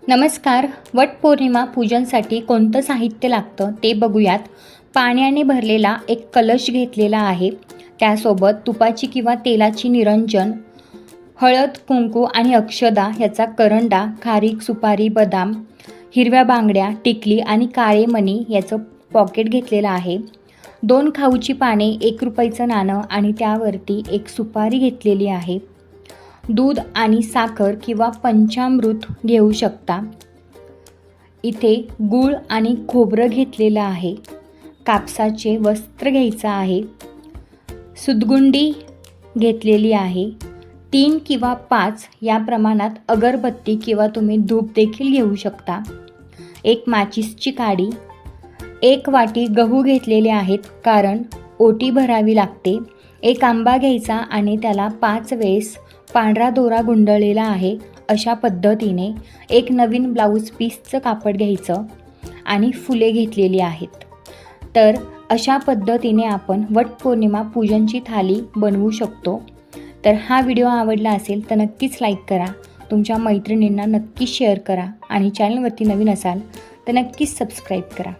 नमस्कार. वटपौर्णिमा पूजनसाठी कोणतं साहित्य लागतं ते बघूयात. पाण्याने भरलेला एक कलश घेतलेला आहे. त्यासोबत तुपाची किंवा तेलाची निरंजन, हळद, कुंकू आणि अक्षदा ह्याचा करंडा, खारीक, सुपारी, बदाम, हिरव्या बांगड्या, टिकली आणि काळे मणी याचं पॉकेट घेतलेलं आहे. 2 खाऊची पाने, 1 रुपयाचं नाणं आणि त्यावरती एक सुपारी घेतलेली आहे. दूध आणि साखर किंवा पंचामृत घेऊ शकता. इथे गूळ आणि खोबरं घेतलेलं आहे. कापसाचे वस्त्र घ्यायचं आहे. सुतगुंडी घेतलेली आहे. 3 किंवा 5 या प्रमाणात अगरबत्ती किंवा तुम्ही धूप देखील घेऊ शकता. 1 माचीसची काडी, 1 वाटी गहू घेतलेले आहेत कारण ओटी भरावी लागते. 1 आंबा घ्यायचा आणि त्याला 5 वेळेस पांढरा दोरा गुंडळलेला आहे. अशा पद्धतीने 1 नवीन ब्लाऊज पीसचं कापड घ्यायचं आणि फुले घेतलेली आहेत. तर अशा पद्धतीने आपण वटपौर्णिमा पूजनची थाली बनवू शकतो. तर हा व्हिडिओ आवडला असेल तर नक्कीच लाईक करा, तुमच्या मैत्रिणींना नक्कीच शेअर करा आणि चॅनलवरती नवीन असाल तर नक्कीच सबस्क्राईब करा.